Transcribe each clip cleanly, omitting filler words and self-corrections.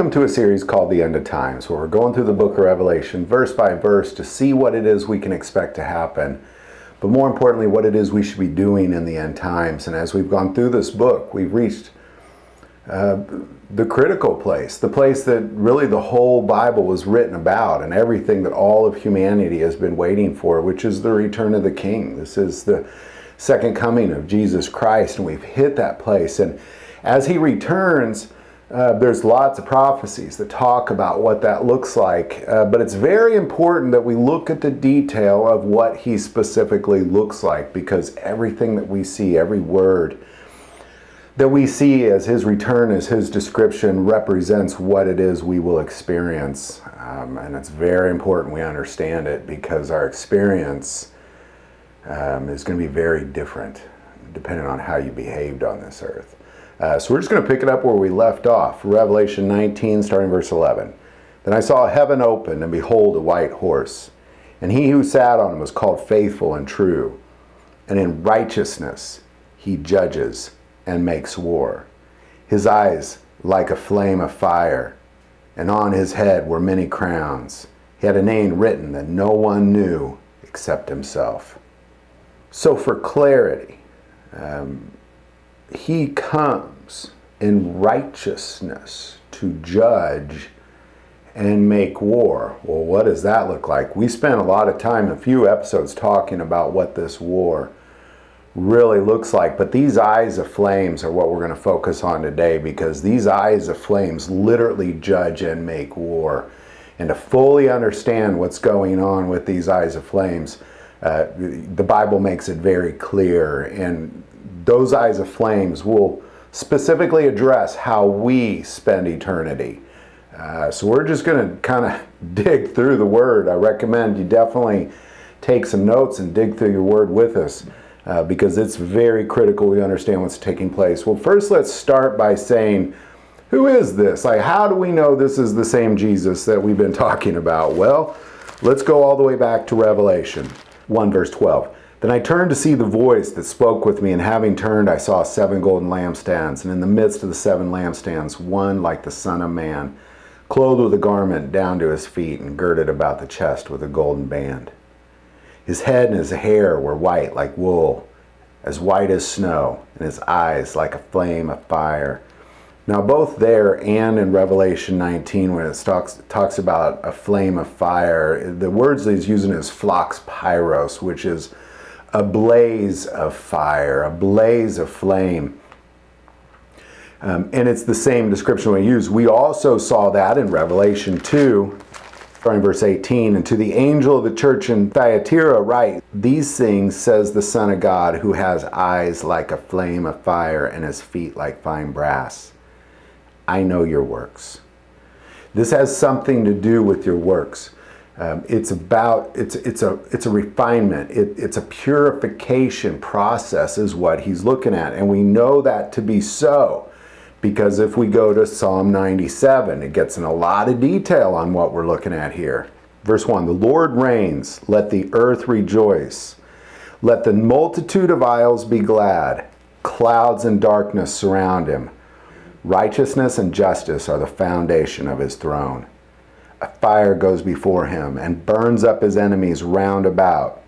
Welcome to a series called The End of Times, where we're going through the book of Revelation verse by verse to see what it is we can expect to happen, but more importantly, what it is we should be doing in the end times. And as we've gone through this book, we've reached the critical place, the place that really the whole Bible was written about and everything that all of humanity has been waiting for, which is the return of the King. This is the second coming of Jesus Christ, and we've hit that place. And as he returns, there's lots of prophecies that talk about what that looks like, but it's very important that we look at the detail of what he specifically looks like, because everything that we see, every word that we see as his return, as his description, represents what it is we will experience. And it's very important we understand it, because our experience is going to be very different depending on how you behaved on this earth. So we're just going to pick it up where we left off. Revelation 19, starting verse 11. Then I saw heaven open, and behold, a white horse. And he who sat on him was called Faithful and True. And in righteousness he judges and makes war. His eyes like a flame of fire, and on his head were many crowns. He had a name written that no one knew except himself. So for clarity, he comes in righteousness to judge and make war. Well, what does that look like? We spent a lot of time, a few episodes, talking about what this war really looks like. But these eyes of flames are what we're going to focus on today, because these eyes of flames literally judge and make war. And to fully understand what's going on with these eyes of flames, the Bible makes it very clear. And those eyes of flames will specifically address how we spend eternity. So we're just going to kind of dig through the Word. I recommend you definitely take some notes and dig through your Word with us, because it's very critical we understand what's taking place. Well, first let's start by saying, who is this? Like, how do we know this is the same Jesus that we've been talking about? Well, let's go all the way back to Revelation 1 verse 12. Then I turned to see the voice that spoke with me, and having turned, I saw 7 golden lampstands, and in the midst of the 7 lampstands, one like the Son of Man, clothed with a garment down to his feet, and girded about the chest with a golden band. His head and his hair were white like wool, as white as snow, and his eyes like a flame of fire. Now both there and in Revelation 19, when it talks about a flame of fire, the words that he's using is phlox pyros, which is a blaze of fire, a blaze of flame. And it's the same description we use. We also saw that in Revelation 2, starting verse 18. And to the angel of the church in Thyatira write, these things says the Son of God, who has eyes like a flame of fire and his feet like fine brass. I know your works. This has something to do with your works. It's a refinement. It's a purification process is what he's looking at. And we know that to be so, because if we go to Psalm 97, it gets in a lot of detail on what we're looking at here. Verse 1, the Lord reigns, let the earth rejoice. Let the multitude of isles be glad. Clouds and darkness surround him. Righteousness and justice are the foundation of his throne. A fire goes before him and burns up his enemies round about.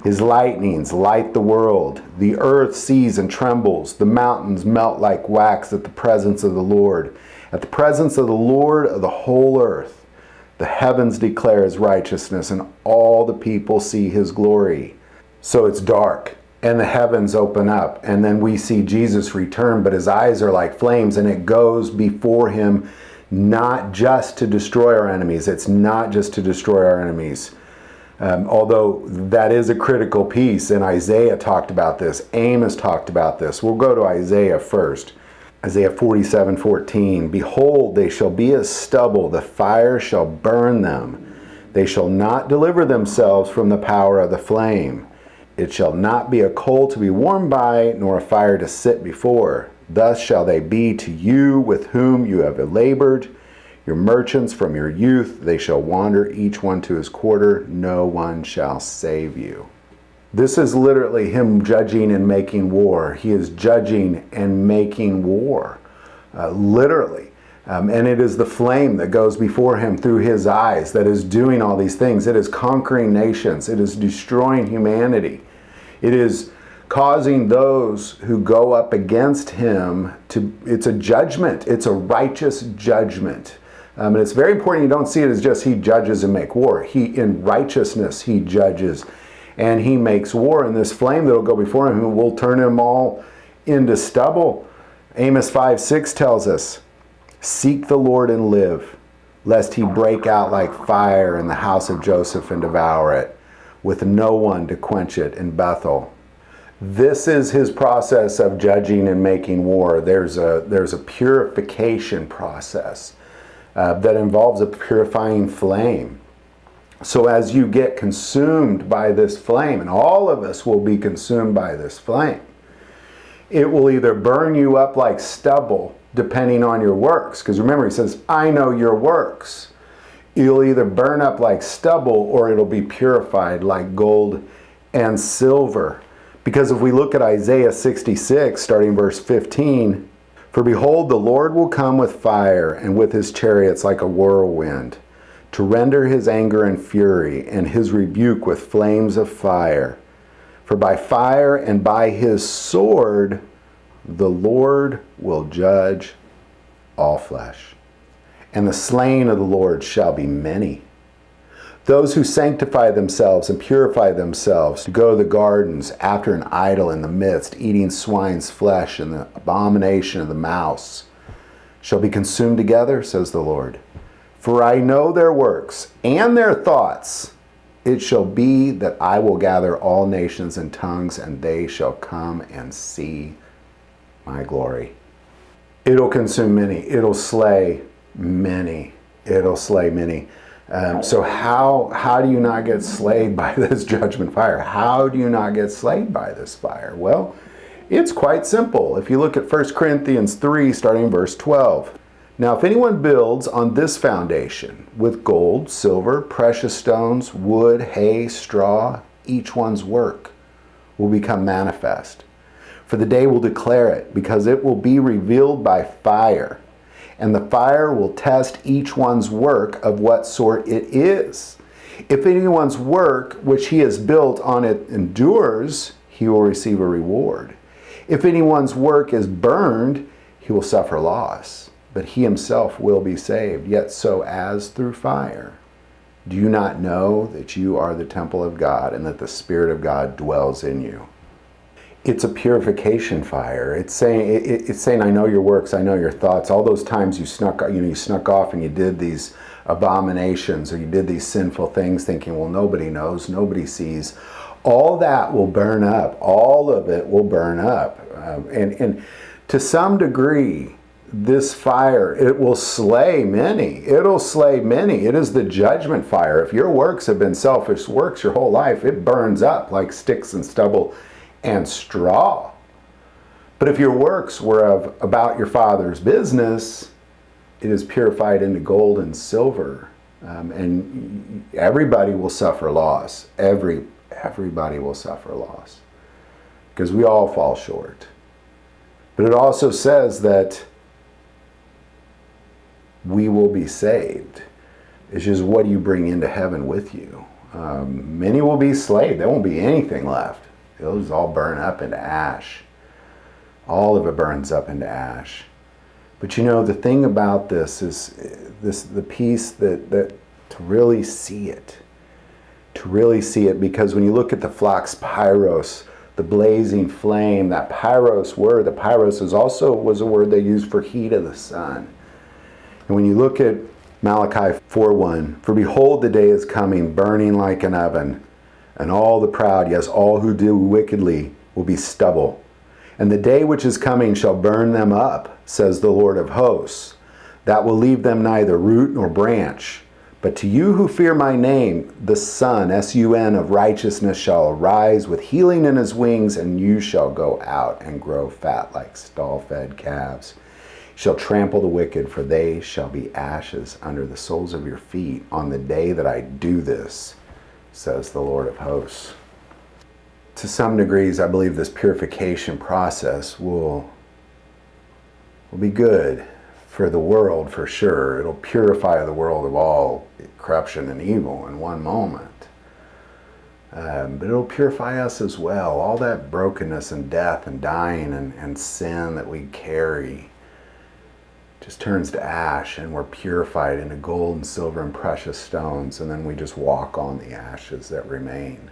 His lightnings light the world. The earth sees and trembles. The mountains melt like wax at the presence of the Lord. At the presence of the Lord of the whole earth, the heavens declare his righteousness, and all the people see his glory. So it's dark, and the heavens open up, and then we see Jesus return, but his eyes are like flames, and it goes before him, not just to destroy our enemies. It's not just to destroy our enemies. Although that is a critical piece, and Isaiah talked about this. Amos talked about this. We'll go to Isaiah first. Isaiah 47:14. Behold, they shall be as stubble. The fire shall burn them. They shall not deliver themselves from the power of the flame. It shall not be a coal to be warmed by, nor a fire to sit before. Thus shall they be to you with whom you have labored, your merchants from your youth. They shall wander each one to his quarter. No one shall save you. This is literally him judging and making war. He is judging and making war, literally. And it is the flame that goes before him through his eyes that is doing all these things. It is conquering nations. It is destroying humanity. It is causing those who go up against him to, it's a judgment. It's a righteous judgment. And it's very important you don't see it as just he judges and make war. He, in righteousness, he judges and he makes war. And this flame that will go before him will turn them all into stubble. Amos 5:6 tells us, "Seek the Lord and live, lest he break out like fire in the house of Joseph and devour it, with no one to quench it in Bethel." This is his process of judging and making war. There's a purification process that involves a purifying flame. So as you get consumed by this flame, and all of us will be consumed by this flame, it will either burn you up like stubble, depending on your works. Because remember, he says, I know your works. You'll either burn up like stubble, or it'll be purified like gold and silver. Because if we look at Isaiah 66, starting verse 15, "For behold, the Lord will come with fire, and with his chariots like a whirlwind, to render his anger and fury, and his rebuke with flames of fire. For by fire and by his sword the Lord will judge all flesh. And the slain of the Lord shall be many. Those who sanctify themselves and purify themselves to go to the gardens after an idol in the midst, eating swine's flesh and the abomination of the mouse, shall be consumed together, says the Lord. For I know their works and their thoughts. It shall be that I will gather all nations and tongues, and they shall come and see my glory." It'll consume many. It'll slay many. It'll slay many. So how do you not get slayed by this judgment fire? How do you not get slayed by this fire? Well, it's quite simple. If you look at 1 Corinthians 3, starting verse 12. "Now if anyone builds on this foundation with gold, silver, precious stones, wood, hay, straw, each one's work will become manifest. For the day will declare it, because it will be revealed by fire. And the fire will test each one's work of what sort it is. If anyone's work which he has built on it endures, he will receive a reward. If anyone's work is burned, he will suffer loss, but he himself will be saved, yet so as through fire. Do you not know that you are the temple of God, and that the Spirit of God dwells in you?" It's a purification fire. It's saying, I know your works, I know your thoughts. All those times you snuck off and you did these abominations, or you did these sinful things thinking, well, nobody knows, nobody sees. All that will burn up. All of it will burn up. And to some degree, this fire, it will slay many. It'll slay many. It is the judgment fire. If your works have been selfish works your whole life, it burns up like sticks and stubble and straw. But if your works were about your Father's business, it is purified into gold and silver. And everybody will suffer loss. Everybody will suffer loss. Because we all fall short. But it also says that we will be saved. It's just, what do you bring into heaven with you? Many will be slayed. There won't be anything left. It'll just all burn up into ash. All of it burns up into ash. But you know, the thing about this is the piece that to really see it. To really see it, because when you look at the flux pyros, the blazing flame, that pyros word, the pyros was a word they used for heat of the sun. And when you look at Malachi 4:1, "For behold, the day is coming, burning like an oven, and all the proud, yes, all who do wickedly, will be stubble. And the day which is coming shall burn them up, says the Lord of hosts, that will leave them neither root nor branch. But to you who fear my name, the Son, S-U-N, of righteousness shall arise with healing in his wings, and you shall go out and grow fat like stall-fed calves. You shall trample the wicked, for they shall be ashes under the soles of your feet on the day that I do this, says the Lord of hosts." To some degrees, I believe this purification process will be good for the world, for sure. It'll purify the world of all corruption and evil in one moment. But it'll purify us as well. All that brokenness and death and dying and sin that we carry just turns to ash, and we're purified into gold and silver and precious stones, and then we just walk on the ashes that remain.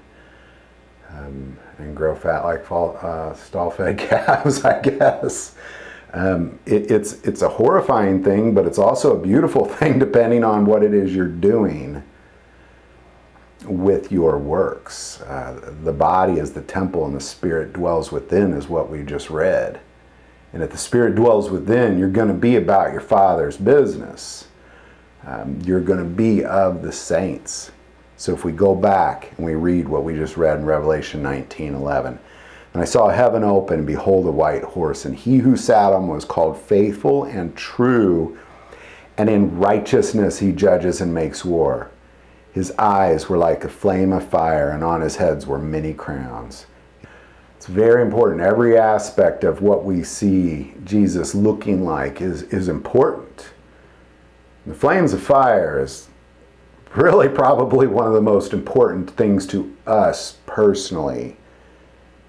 And grow fat like stall-fed calves, I guess. It's a horrifying thing, but it's also a beautiful thing depending on what it is you're doing with your works. The body is the temple and the Spirit dwells within, is what we just read. And if the Spirit dwells within, you're going to be about your Father's business. You're going to be of the saints. So if we go back and we read what we just read in Revelation 19:11, and I saw heaven open, and behold a white horse, and he who sat on was called Faithful and True, and in righteousness he judges and makes war. His eyes were like a flame of fire, and on his heads were many crowns. It's very important. Every aspect of what we see Jesus looking like is important. The flames of fire is really probably one of the most important things to us personally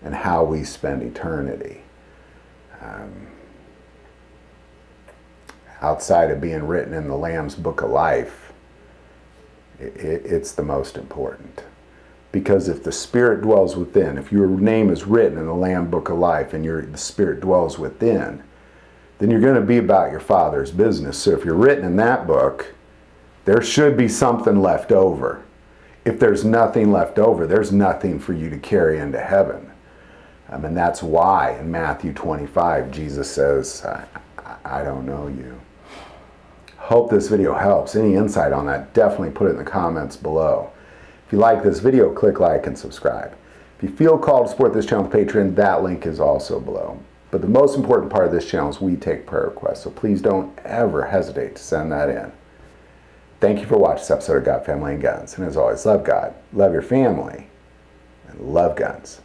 and how we spend eternity. Outside of being written in the Lamb's Book of Life, it's the most important. Because if the Spirit dwells within, if your name is written in the Lamb Book of Life and the Spirit dwells within, then you're going to be about your Father's business. So if you're written in that book, there should be something left over. If there's nothing left over, there's nothing for you to carry into heaven. And that's why in Matthew 25, Jesus says, I don't know you. Hope this video helps. Any insight on that, definitely put it in the comments below. If you like this video, click like and subscribe. If you feel called to support this channel with Patreon, that link is also below. But the most important part of this channel is we take prayer requests, so please don't ever hesitate to send that in. Thank you for watching this episode of God, Family, and Guns. And as always, love God, love your family, and love guns.